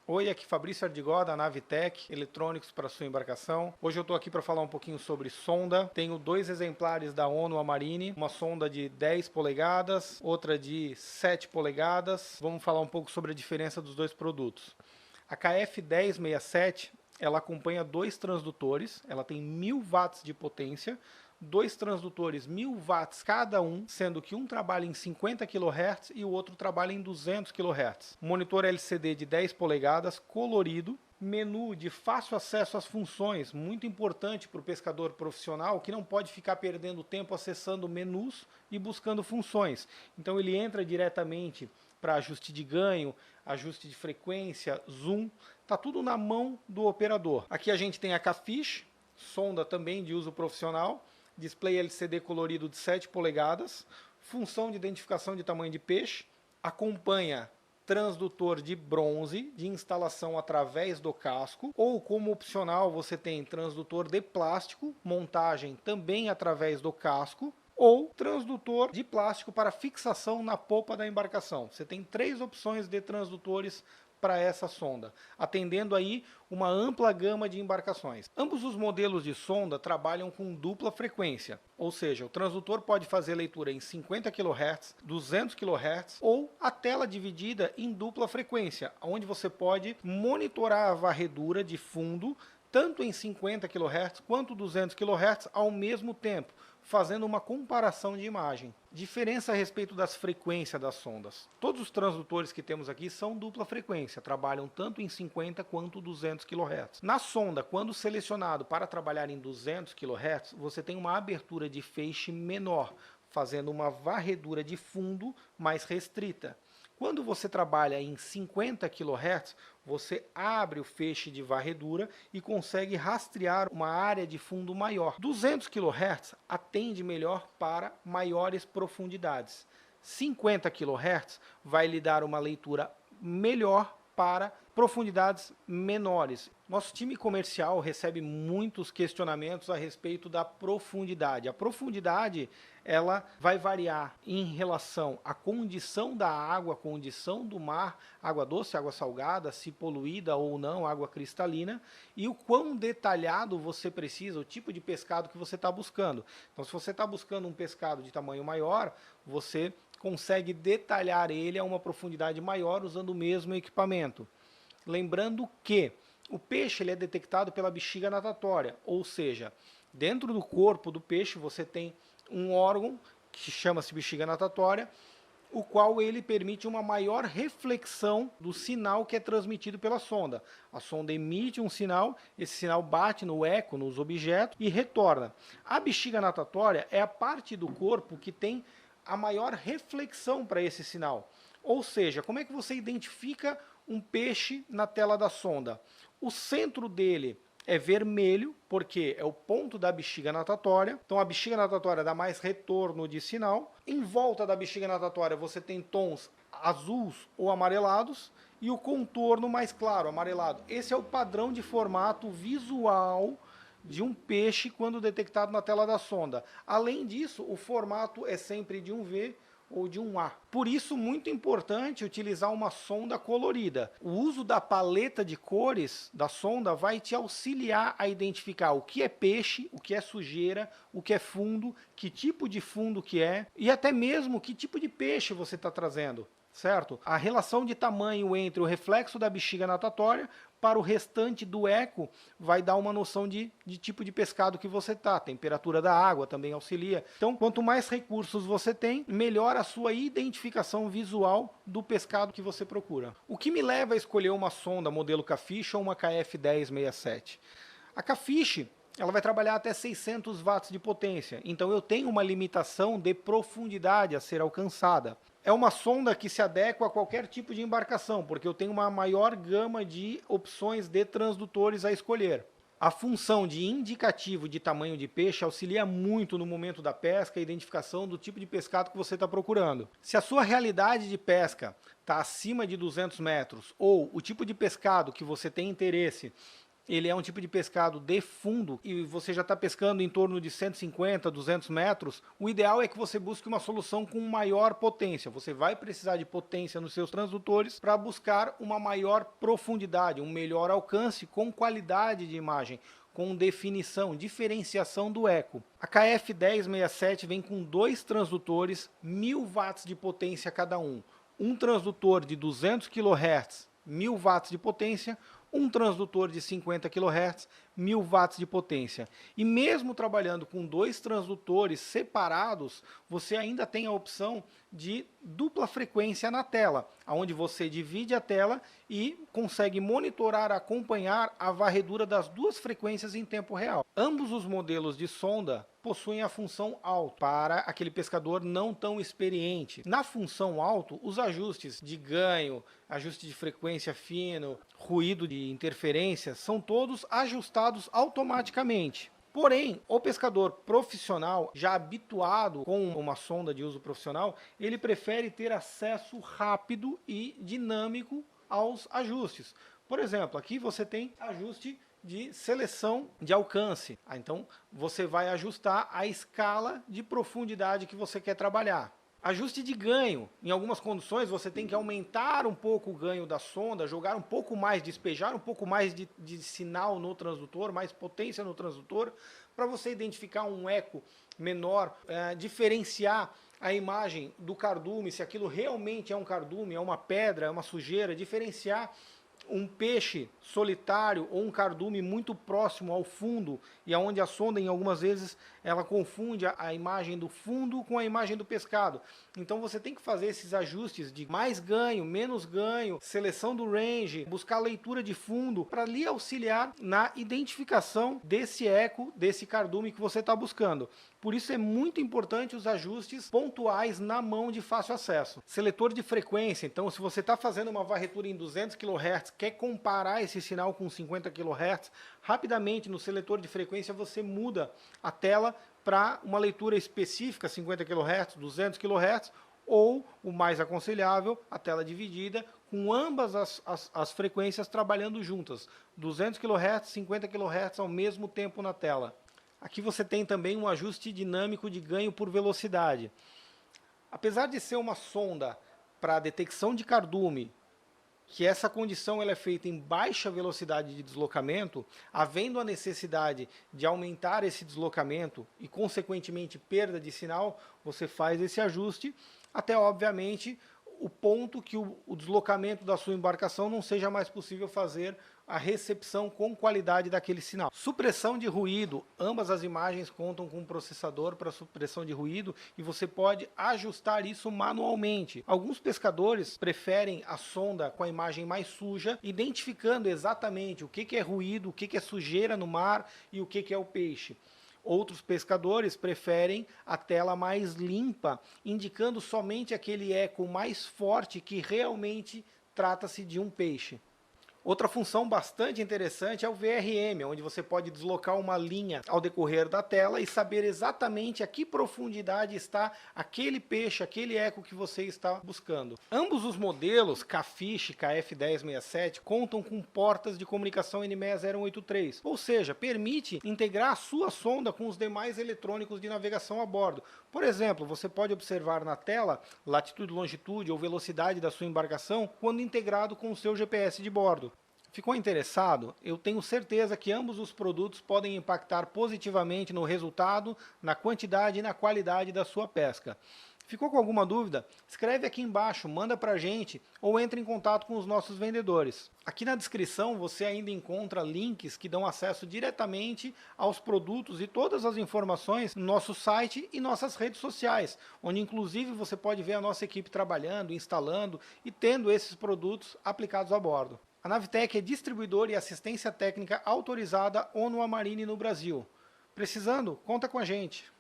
Oi, aqui Fabrício Ardigó da Navitec, eletrônicos para sua embarcação. Hoje eu estou aqui para falar um pouquinho sobre sonda. Tenho dois exemplares da ONU Marine, uma sonda de 10 polegadas, outra de 7 polegadas. Vamos falar um pouco sobre a diferença dos dois produtos. A KF1067, ela acompanha dois transdutores, ela tem 1000 watts de potência, dois transdutores 1000 watts cada um, sendo que um trabalha em 50 kHz e o outro trabalha em 200 kHz. Monitor LCD de 10 polegadas, colorido, menu de fácil acesso às funções, muito importante para o pescador profissional que não pode ficar perdendo tempo acessando menus e buscando funções. Então ele entra diretamente para ajuste de ganho, ajuste de frequência, zoom, tá tudo na mão do operador. Aqui a gente tem a K-Fish, sonda também de uso profissional, display LCD colorido de 7 polegadas, função de identificação de tamanho de peixe, acompanha transdutor de bronze de instalação através do casco, ou como opcional você tem transdutor de plástico, montagem também através do casco, ou transdutor de plástico para fixação na polpa da embarcação. Você tem 3 opções de transdutores para essa sonda, atendendo aí uma ampla gama de embarcações. Ambos os modelos de sonda trabalham com dupla frequência, ou seja, o transdutor pode fazer leitura em 50 kHz, 200 kHz ou a tela dividida em dupla frequência, onde você pode monitorar a varredura de fundo tanto em 50 kHz quanto 200 kHz ao mesmo tempo, fazendo uma comparação de imagem. Diferença a respeito das frequências das sondas. Todos os transdutores que temos aqui são dupla frequência, trabalham tanto em 50 quanto 200 kHz. Na sonda, quando selecionado para trabalhar em 200 kHz, você tem uma abertura de feixe menor, fazendo uma varredura de fundo mais restrita. Quando você trabalha em 50 kHz, você abre o feixe de varredura e consegue rastrear uma área de fundo maior. 200 kHz atende melhor para maiores profundidades. 50 kHz vai lhe dar uma leitura melhor para profundidades menores. Nosso time comercial recebe muitos questionamentos a respeito da profundidade. A profundidade ela vai variar em relação à condição da água, condição do mar, água doce, água salgada, se poluída ou não, água cristalina, e o quão detalhado você precisa, o tipo de pescado que você está buscando. Então, se você está buscando um pescado de tamanho maior, você consegue detalhar ele a uma profundidade maior usando o mesmo equipamento. Lembrando que o peixe ele é detectado pela bexiga natatória, ou seja, dentro do corpo do peixe você tem um órgão que chama-se bexiga natatória, o qual ele permite uma maior reflexão do sinal que é transmitido pela sonda. A sonda emite um sinal, esse sinal bate no eco, nos objetos e retorna. A bexiga natatória é a parte do corpo que tem a maior reflexão para esse sinal. Ou seja, como é que você identifica um peixe na tela da sonda? O centro dele é vermelho, porque é o ponto da bexiga natatória. Então a bexiga natatória dá mais retorno de sinal. Em volta da bexiga natatória você tem tons azuis ou amarelados e o contorno mais claro, amarelado. Esse é o padrão de formato visual de um peixe quando detectado na tela da sonda. Além disso, o formato é sempre de um V ou de um A. Por isso, muito importante utilizar uma sonda colorida. O uso da paleta de cores da sonda vai te auxiliar a identificar o que é peixe, o que é sujeira, o que é fundo, que tipo de fundo que é e até mesmo que tipo de peixe você está trazendo. Certo? A relação de tamanho entre o reflexo da bexiga natatória para o restante do eco vai dar uma noção de tipo de pescado que você está. A temperatura da água também auxilia. Então, quanto mais recursos você tem, melhor a sua identificação visual do pescado que você procura. O que me leva a escolher uma sonda modelo K-Fish ou uma KF1067? A K-Fish ela vai trabalhar até 600 watts de potência, então eu tenho uma limitação de profundidade a ser alcançada. É uma sonda que se adequa a qualquer tipo de embarcação, porque eu tenho uma maior gama de opções de transdutores a escolher. A função de indicativo de tamanho de peixe auxilia muito no momento da pesca e identificação do tipo de pescado que você está procurando. Se a sua realidade de pesca está acima de 200 metros ou o tipo de pescado que você tem interesse ele é um tipo de pescado de fundo e você já está pescando em torno de 150, 200 metros, o ideal é que você busque uma solução com maior potência. Você vai precisar de potência nos seus transdutores para buscar uma maior profundidade, um melhor alcance com qualidade de imagem, com definição, diferenciação do eco. A KF1067 vem com 2 transdutores, 1000 watts de potência cada um. Um transdutor de 200 kHz, 1000 watts de potência, um transdutor de 50 kHz, 1000 watts de potência. E mesmo trabalhando com 2 transdutores separados, você ainda tem a opção de dupla frequência na tela, onde você divide a tela e consegue monitorar, acompanhar a varredura das 2 frequências em tempo real. Ambos os modelos de sonda possuem a função alto para aquele pescador não tão experiente. Na função alto, os ajustes de ganho, ajuste de frequência fino, ruído de interferência, são todos ajustados automaticamente. Porém, o pescador profissional, já habituado com uma sonda de uso profissional, ele prefere ter acesso rápido e dinâmico aos ajustes. Por exemplo, aqui você tem ajuste de seleção de alcance. Então, você vai ajustar a escala de profundidade que você quer trabalhar. Ajuste de ganho. Em algumas condições, você tem que aumentar um pouco o ganho da sonda, jogar um pouco mais, despejar um pouco mais de sinal no transdutor, mais potência no transdutor, para você identificar um eco menor, diferenciar a imagem do cardume, se aquilo realmente é um cardume, é uma pedra, é uma sujeira, diferenciar um peixe solitário ou um cardume muito próximo ao fundo e aonde a sonda, em algumas vezes, ela confunde a imagem do fundo com a imagem do pescado. Então você tem que fazer esses ajustes de mais ganho, menos ganho, seleção do range, buscar leitura de fundo para lhe auxiliar na identificação desse eco, desse cardume que você está buscando. Por isso é muito importante os ajustes pontuais na mão de fácil acesso. Seletor de frequência, então se você está fazendo uma varretura em 200 kHz, quer comparar esse sinal com 50 kHz, rapidamente no seletor de frequência você muda a tela para uma leitura específica, 50 kHz, 200 kHz, ou, o mais aconselhável, a tela dividida, com ambas as frequências trabalhando juntas, 200 kHz, 50 kHz ao mesmo tempo na tela. Aqui você tem também um ajuste dinâmico de ganho por velocidade. Apesar de ser uma sonda para detecção de cardume, que essa condição ela é feita em baixa velocidade de deslocamento, havendo a necessidade de aumentar esse deslocamento e, consequentemente, perda de sinal, você faz esse ajuste até, obviamente, o ponto que o deslocamento da sua embarcação não seja mais possível fazer a recepção com qualidade daquele sinal. Supressão de ruído. Ambas as imagens contam com um processador para supressão de ruído e você pode ajustar isso manualmente. Alguns pescadores preferem a sonda com a imagem mais suja, identificando exatamente o que é ruído, o que é sujeira no mar e o que é o peixe. Outros pescadores preferem a tela mais limpa, indicando somente aquele eco mais forte que realmente trata-se de um peixe. Outra função bastante interessante é o VRM, onde você pode deslocar uma linha ao decorrer da tela e saber exatamente a que profundidade está aquele peixe, aquele eco que você está buscando. Ambos os modelos, K-Fish e KF1067, contam com portas de comunicação NMEA 083, ou seja, permite integrar a sua sonda com os demais eletrônicos de navegação a bordo. Por exemplo, você pode observar na tela latitude, longitude ou velocidade da sua embarcação quando integrado com o seu GPS de bordo. Ficou interessado? Eu tenho certeza que ambos os produtos podem impactar positivamente no resultado, na quantidade e na qualidade da sua pesca. Ficou com alguma dúvida? Escreve aqui embaixo, manda pra gente ou entre em contato com os nossos vendedores. Aqui na descrição você ainda encontra links que dão acesso diretamente aos produtos e todas as informações no nosso site e nossas redes sociais, onde inclusive você pode ver a nossa equipe trabalhando, instalando e tendo esses produtos aplicados a bordo. A Navitec é distribuidora e assistência técnica autorizada ONU Amarine no Brasil. Precisando? Conta com a gente.